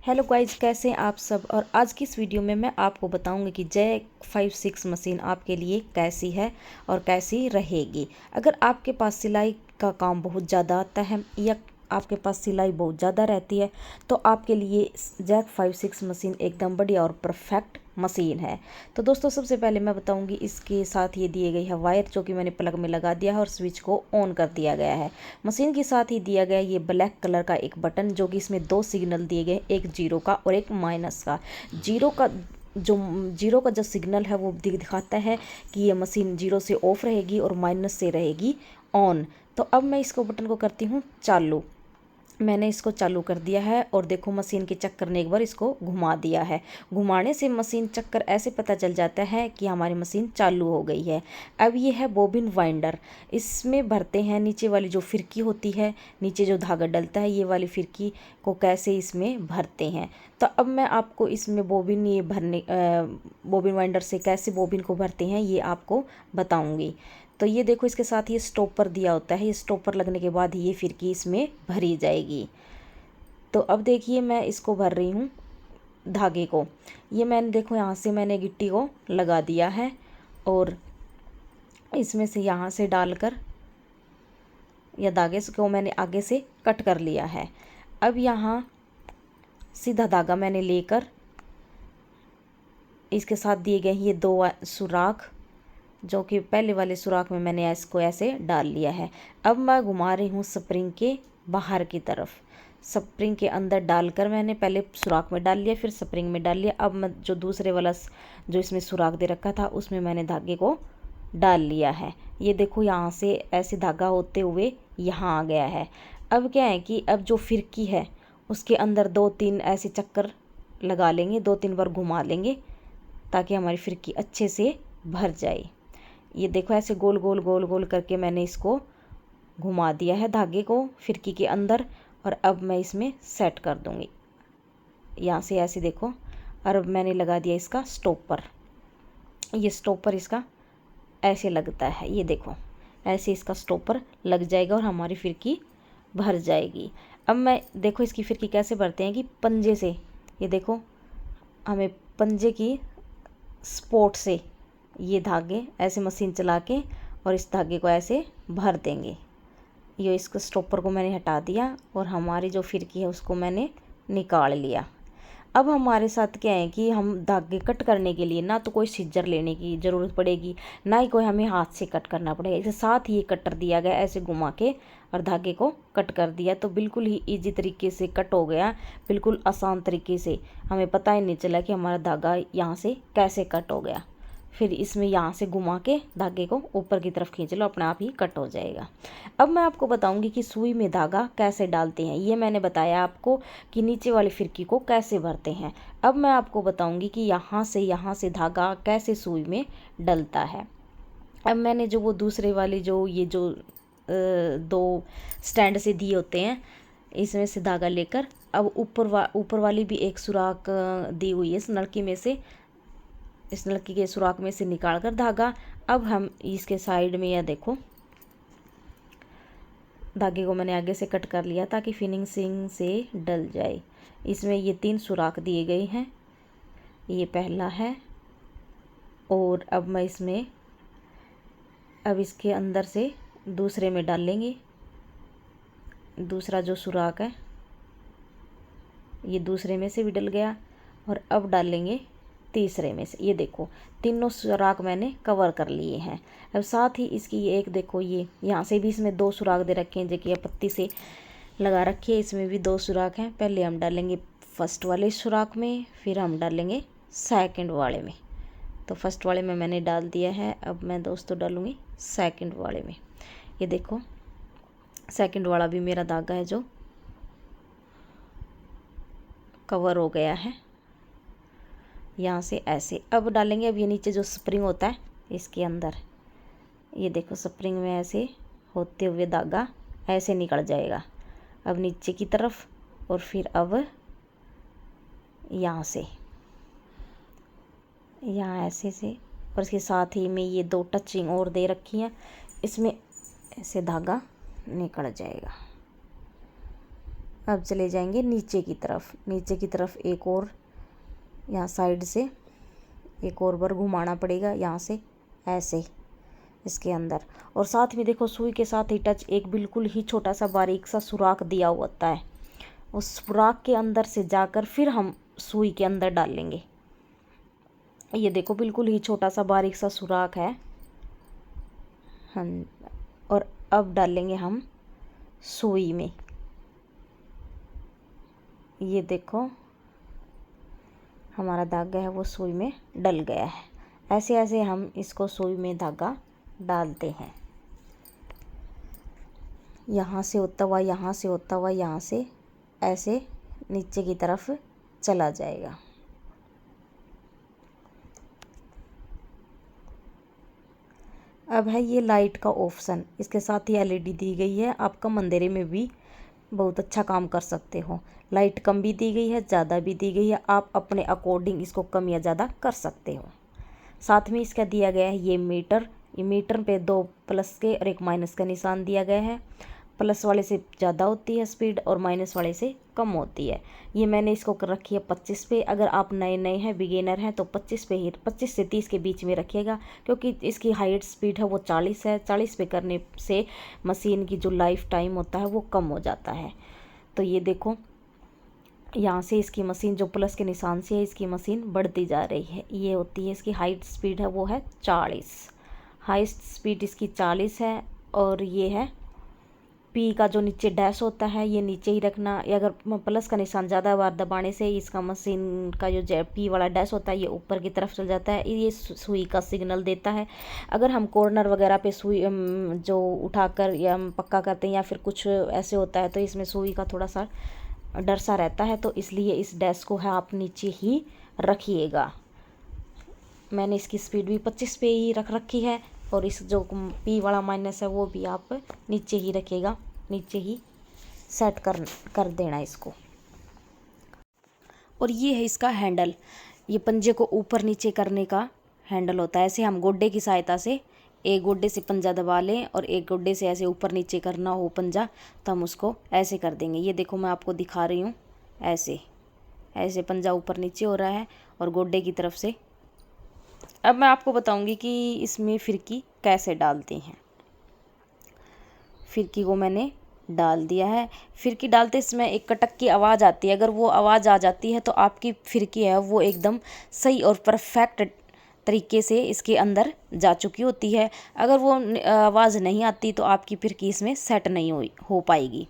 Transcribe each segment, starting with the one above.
Hello guys, कैसे हैं आप सब। और आज की इस वीडियो में मैं आपको बताऊंगी कि जैक 56 मशीन आपके लिए कैसी है और कैसी रहेगी। अगर आपके पास सिलाई का काम बहुत ज़्यादा आता है या आपके पास सिलाई बहुत ज़्यादा रहती है तो आपके लिए जैक 56 मशीन एकदम बढ़िया और परफेक्ट मशीन है। तो दोस्तों, सबसे पहले मैं बताऊंगी इसके साथ ये दिए गई है वायर, जो कि मैंने प्लग में लगा दिया है और स्विच को ऑन कर दिया गया है। मशीन के साथ ही दिया गया ये ब्लैक कलर का एक बटन, जो कि इसमें दो सिग्नल दिए गए, एक जीरो का और एक माइनस का। जीरो का जो सिग्नल है वो दिखाता है कि ये मशीन जीरो से ऑफ रहेगी और माइनस से रहेगी ऑन। तो अब मैं इसको बटन को करती हूँ चालू। मैंने इसको चालू कर दिया है और देखो मशीन के चक्कर ने एक बार इसको घुमा दिया है। घुमाने से मशीन चक्कर ऐसे पता चल जाता है कि हमारी मशीन चालू हो गई है। अब ये है बोबिन वाइंडर। इसमें भरते हैं नीचे वाली जो फिरकी होती है, नीचे जो धागा डलता है, ये वाली फिरकी को कैसे इसमें भरते हैं। तो अब मैं आपको इसमें बोबिन वाइंडर से कैसे बोबिन को भरते हैं ये आपको बताऊँगी। तो ये देखो, इसके साथ ये स्टॉपर दिया होता है। ये स्टॉपर लगने के बाद ये फिरकी इसमें भरी जाएगी। तो अब देखिए मैं इसको भर रही हूँ धागे को। ये मैंने देखो यहाँ से मैंने गिट्टी को लगा दिया है और इसमें से यहाँ से डालकर या धागे को मैंने आगे से कट कर लिया है। अब यहाँ सीधा धागा मैंने लेकर इसके साथ दिए गए ये दो सुराख, जो कि पहले वाले सुराख में मैंने इसको ऐसे डाल लिया है। अब मैं घुमा रही हूँ स्प्रिंग के बाहर की तरफ। स्प्रिंग के अंदर डालकर मैंने पहले सुराख में डाल लिया, फिर स्प्रिंग में डाल लिया। अब मैं जो दूसरे वाला जो इसमें सुराख दे रखा था उसमें मैंने धागे को डाल लिया है। ये देखो यहाँ से ऐसे धागा होते हुए यहाँ आ गया है। अब क्या है कि अब जो फिरकी है उसके अंदर दो तीन ऐसे चक्कर लगा लेंगे, दो तीन बार घुमा लेंगे ताकि हमारी फिरकी अच्छे से भर जाए। ये देखो ऐसे गोल गोल गोल गोल करके मैंने इसको घुमा दिया है धागे को फिरकी के अंदर। और अब मैं इसमें सेट कर दूंगी यहाँ से ऐसे देखो। और अब मैंने लगा दिया इसका स्टॉपर। ये स्टॉपर इसका ऐसे लगता है, ये देखो ऐसे इसका स्टॉपर लग जाएगा और हमारी फिरकी भर जाएगी। अब मैं देखो इसकी फिरकी कैसे भरते हैं कि पंजे से। ये देखो हमें पंजे की स्पोर्ट से ये धागे ऐसे मशीन चला के और इस धागे को ऐसे भर देंगे। ये इसको स्टॉपर को मैंने हटा दिया और हमारी जो फिरकी है उसको मैंने निकाल लिया। अब हमारे साथ क्या है कि हम धागे कट करने के लिए ना तो कोई सिजर लेने की ज़रूरत पड़ेगी, ना ही कोई हमें हाथ से कट करना पड़ेगा। इसके साथ ही कटर दिया गया, ऐसे घुमा के और धागे को कट कर दिया तो बिल्कुल ही इजी तरीके से कट हो गया, बिल्कुल आसान तरीके से। हमें पता ही नहीं चला कि हमारा धागा यहाँ से कैसे कट हो गया। फिर इसमें यहाँ से घुमा के धागे को ऊपर की तरफ खींच लो, अपने आप ही कट हो जाएगा। अब मैं आपको बताऊंगी कि सुई में धागा कैसे डालते हैं। ये मैंने बताया आपको कि नीचे वाली फिरकी को कैसे भरते हैं। अब मैं आपको बताऊंगी कि यहाँ से धागा कैसे सुई में डलता है। अब मैंने जो वो दूसरे वाले जो दो स्टैंड से दिए होते हैं, इसमें से धागा लेकर अब ऊपर वाली भी एक सुराख दी हुई है इस नलकी में से, इस नलकी के सुराख में से निकाल कर धागा अब हम इसके साइड में, या देखो धागे को मैंने आगे से कट कर लिया ताकि फिनिशिंग से डल जाए। इसमें ये तीन सुराख दिए गए हैं, ये पहला है। और अब मैं इसमें अब इसके अंदर से दूसरे में डाल लेंगे। दूसरा जो सुराख है ये दूसरे में से भी डल गया और अब डालेंगे तीसरे में से। ये देखो तीनों सुराख मैंने कवर कर लिए हैं। अब साथ ही इसकी ये एक देखो, ये यहाँ से भी इसमें दो सुराख दे रखे हैं जो कि पत्ती से लगा रखी है। इसमें भी दो सुराख हैं। पहले हम डालेंगे फर्स्ट वाले सुराख में, फिर हम डालेंगे सेकंड वाले में। तो फर्स्ट वाले में मैंने डाल दिया है, अब मैं दोस्तों डालूँगी सेकंड वाले में। ये देखो सेकंड वाला भी मेरा धागा है जो कवर हो गया है यहाँ से ऐसे। अब डालेंगे अब ये नीचे जो स्प्रिंग होता है इसके अंदर। ये देखो स्प्रिंग में ऐसे होते हुए धागा ऐसे निकल जाएगा अब नीचे की तरफ। और फिर अब यहाँ से यहाँ ऐसे से, और इसके साथ ही में ये दो टचिंग और दे रखी हैं, इसमें ऐसे धागा निकल जाएगा। अब चले जाएंगे नीचे की तरफ। नीचे की तरफ एक और यहाँ साइड से एक और बार घुमाना पड़ेगा, यहाँ से ऐसे इसके अंदर। और साथ में देखो सुई के साथ ही टच एक बिल्कुल ही छोटा सा बारीक सा सुराख दिया होता है, उस सुराख के अंदर से जाकर फिर हम सुई के अंदर डालेंगे। ये देखो बिल्कुल ही छोटा सा बारीक सा सुराख है। हम और अब डालेंगे हम सुई में। ये देखो हमारा धागा है वो सुई में डल गया है। ऐसे ऐसे हम इसको सुई में धागा डालते हैं। यहाँ से होता हुआ, यहाँ से होता हुआ, यहाँ से ऐसे नीचे की तरफ चला जाएगा। अब है ये लाइट का ऑप्शन, इसके साथ ही एलईडी दी गई है। आप कम अंधेरे में भी बहुत अच्छा काम कर सकते हो। लाइट कम भी दी गई है, ज़्यादा भी दी गई है, आप अपने अकॉर्डिंग इसको कम या ज़्यादा कर सकते हो। साथ में इसका दिया गया है ये मीटर। ये मीटर पे 2 प्लस के और 1 माइनस का निशान दिया गया है। प्लस वाले से ज़्यादा होती है स्पीड और माइनस वाले से कम होती है। ये मैंने इसको कर रखी है 25 पे। अगर आप नए नए हैं, बिगिनर हैं, तो 25 पे ही, 25 से 30 के बीच में रखिएगा, क्योंकि इसकी हाइट स्पीड है वो 40 है। 40 पे करने से मशीन की जो लाइफ टाइम होता है वो कम हो जाता है। तो ये देखो यहाँ से इसकी मशीन जो प्लस के निशान से है, इसकी मशीन बढ़ती जा रही है। ये होती है इसकी हाइट स्पीड है वो है 40। हाइस्ट स्पीड इसकी 40 है। और ये है पी का जो नीचे डैश होता है ये नीचे ही रखना। या अगर प्लस का निशान ज़्यादा बार दबाने से इसका मशीन का जो पी वाला डैश होता है ये ऊपर की तरफ चल जाता है। ये सुई का सिग्नल देता है। अगर हम कॉर्नर वगैरह पे सुई जो उठाकर या हम पक्का करते हैं या फिर कुछ ऐसे होता है तो इसमें सुई का थोड़ा सा डर सा रहता है, तो इसलिए इस डैश को है आप नीचे ही रखिएगा। मैंने इसकी स्पीड भी 25 पे ही रख रखी है। और इस जो पी वाला माइनस है वो भी आप नीचे ही रखिएगा, नीचे ही सेट कर देना इसको। और ये है इसका हैंडल। ये पंजे को ऊपर नीचे करने का हैंडल होता है। ऐसे हम गोड्डे की सहायता से एक गोड्डे से पंजा दबा लें और एक गोड्डे से ऐसे ऊपर नीचे करना हो पंजा, तो हम उसको ऐसे कर देंगे। ये देखो मैं आपको दिखा रही हूँ, ऐसे ऐसे पंजा ऊपर नीचे हो रहा है और गोड्डे की तरफ से। अब मैं आपको बताऊंगी कि इसमें फिरकी कैसे डालते हैं। फिरकी को मैंने डाल दिया है। फिरकी डालते समय एक कटक की आवाज़ आती है। अगर वो आवाज़ आ जाती है तो आपकी फिरकी है वो एकदम सही और परफेक्ट तरीके से इसके अंदर जा चुकी होती है। अगर वो आवाज़ नहीं आती तो आपकी फिरकी इसमें सेट नहीं हो पाएगी।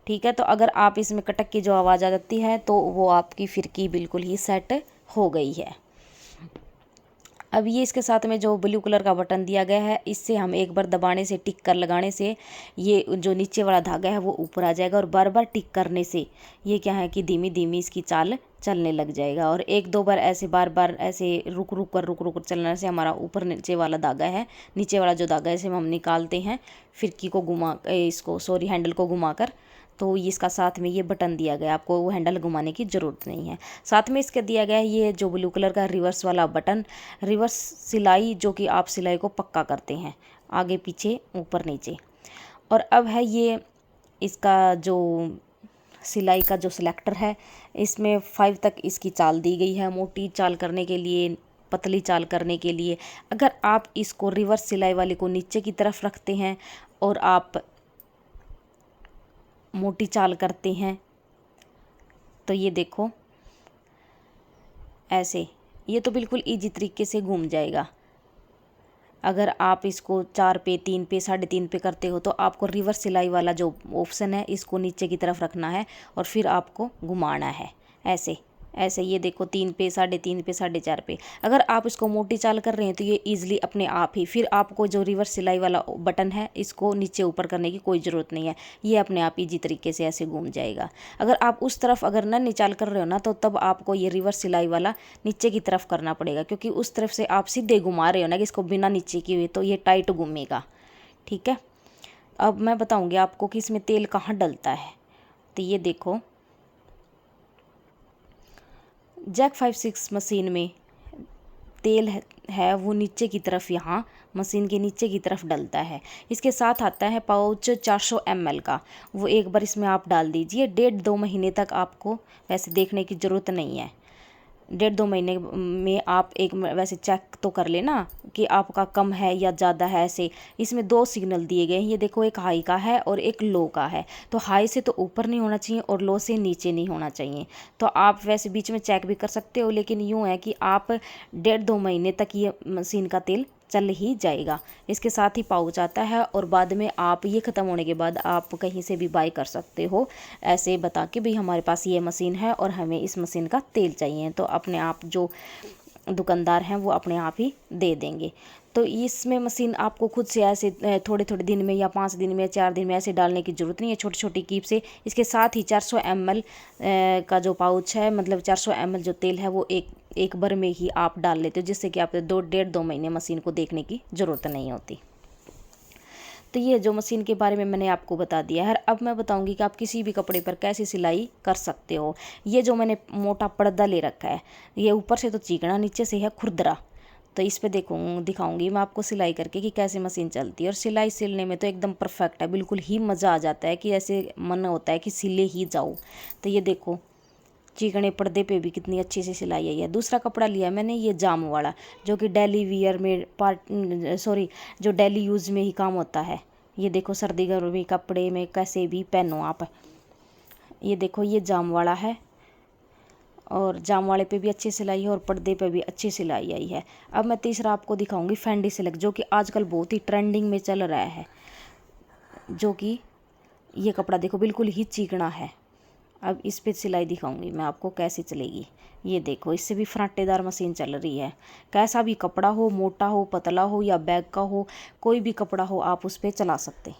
ठीक है, तो अगर आप इसमें कटक की जो आवाज़ आ जाती है तो वो आपकी फिरकी बिल्कुल ही सेट हो गई है। अब ये इसके साथ में जो ब्लू कलर का बटन दिया गया है, इससे हम एक बार दबाने से, टिक कर लगाने से ये जो नीचे वाला धागा है वो ऊपर आ जाएगा। और बार बार टिक करने से ये क्या है कि धीमी धीमी इसकी चाल चलने लग जाएगा। और एक दो बार ऐसे बार बार ऐसे रुक रुक कर चलने से हमारा ऊपर नीचे वाला धागा है, नीचे वाला जो धागा है इसे हम निकालते हैं फिरकी को हैंडल को घुमा कर। तो इसका साथ में ये बटन दिया गया है, आपको वो हैंडल घुमाने की ज़रूरत नहीं है। साथ में इसका दिया गया है ये जो ब्लू कलर का रिवर्स वाला बटन, रिवर्स सिलाई, जो कि आप सिलाई को पक्का करते हैं आगे पीछे ऊपर नीचे। और अब है ये इसका जो सिलाई का जो सिलेक्टर है, इसमें 5 तक इसकी चाल दी गई है, मोटी चाल करने के लिए, पतली चाल करने के लिए। अगर आप इसको रिवर्स सिलाई वाले को नीचे की तरफ रखते हैं और आप मोटी चाल करते हैं तो ये देखो ऐसे, ये तो बिल्कुल इजी तरीके से घूम जाएगा। अगर आप इसको 4 पे, 3 पे, 3.5 पे करते हो तो आपको रिवर्स सिलाई वाला जो ऑप्शन है इसको नीचे की तरफ रखना है और फिर आपको घुमाना है ऐसे ऐसे। ये देखो 3 पे, 3.5 पे, 4.5 पे। अगर आप इसको मोटी चाल कर रहे हैं तो ये ईजिली अपने आप ही, फिर आपको जो रिवर्स सिलाई वाला बटन है इसको नीचे ऊपर करने की कोई ज़रूरत नहीं है, ये अपने आप ईजी तरीके से ऐसे घूम जाएगा। अगर आप उस तरफ अगर नन्ही चाल कर रहे हो ना, तो तब आपको ये रिवर्स सिलाई वाला नीचे की तरफ करना पड़ेगा, क्योंकि उस तरफ से आप सीधे घुमा रहे हो ना कि इसको बिना नीचे किए हुए, तो ये टाइट घूमेगा। ठीक है, अब मैं बताऊँगी आपको कि इसमें तेल कहाँ डलता है। तो ये देखो जैक 5-6 मशीन में तेल है वो नीचे की तरफ, यहाँ मशीन के नीचे की तरफ डलता है। इसके साथ आता है पाउच 400 ml का, वो एक बार इसमें आप डाल दीजिए। 1.5-2 महीने तक आपको वैसे देखने की ज़रूरत नहीं है। 1.5-2 महीने में आप एक वैसे चेक तो कर लेना कि आपका कम है या ज़्यादा है। ऐसे इसमें 2 सिग्नल दिए गए हैं, ये देखो, एक हाई का है और एक लो का है। तो हाई से तो ऊपर नहीं होना चाहिए और लो से नीचे नहीं होना चाहिए। तो आप वैसे बीच में चेक भी कर सकते हो, लेकिन यूँ है कि आप 1.5-2 महीने तक ये मशीन का तेल चल ही जाएगा। इसके साथ ही पाउच आता है और बाद में आप ये ख़त्म होने के बाद आप कहीं से भी बाय कर सकते हो, ऐसे बता के भी हमारे पास ये मशीन है और हमें इस मशीन का तेल चाहिए। तो अपने आप जो दुकानदार हैं वो अपने आप ही दे देंगे। तो इसमें मशीन आपको खुद से ऐसे थोड़े थोड़े दिन में या 5 दिन में या 4 दिन में ऐसे डालने की ज़रूरत नहीं है, छोटी छोटी कीप से। इसके साथ ही 400 ml का जो पाउच है, मतलब 400 ml जो तेल है, वो एक बार में ही आप डाल लेते हो, जिससे कि आप 1.5-2 महीने मशीन को देखने की ज़रूरत नहीं होती। तो ये जो मशीन के बारे में मैंने आपको बता दिया है। अब मैं बताऊंगी कि आप किसी भी कपड़े पर कैसे सिलाई कर सकते हो। ये जो मैंने मोटा पर्दा ले रखा है, ये ऊपर से तो चिकना, नीचे से है खुरदरा। तो इस पे दिखाऊंगी मैं आपको सिलाई करके कि कैसे मशीन चलती है। और सिलाई सिलने में तो एकदम परफेक्ट है, बिल्कुल ही मज़ा आ जाता है कि ऐसे मन होता है कि सिले ही जाओ। तो ये देखो, चिकने पर्दे पे भी कितनी अच्छी सी सिलाई आई है। दूसरा कपड़ा लिया मैंने ये जाम वाला, जो कि डेली वियर में जो डेली यूज़ में ही काम होता है। ये देखो, सर्दी गर्मी कपड़े में कैसे भी पहनो आप। ये देखो, ये जाम वाला है और जाम वाले पे भी अच्छी सिलाई है और पर्दे पे भी अच्छी सिलाई आई है। अब मैं तीसरा आपको दिखाऊंगी फेंडी सिल्क, जो कि आजकल बहुत ही ट्रेंडिंग में चल रहा है। जो कि ये कपड़ा देखो बिल्कुल ही चिकना है। अब इस पे सिलाई दिखाऊंगी मैं आपको कैसे चलेगी। ये देखो, इससे भी फराटेदार मशीन चल रही है। कैसा भी कपड़ा हो, मोटा हो, पतला हो या बैग का हो, कोई भी कपड़ा हो, आप उस पर चला सकते हैं।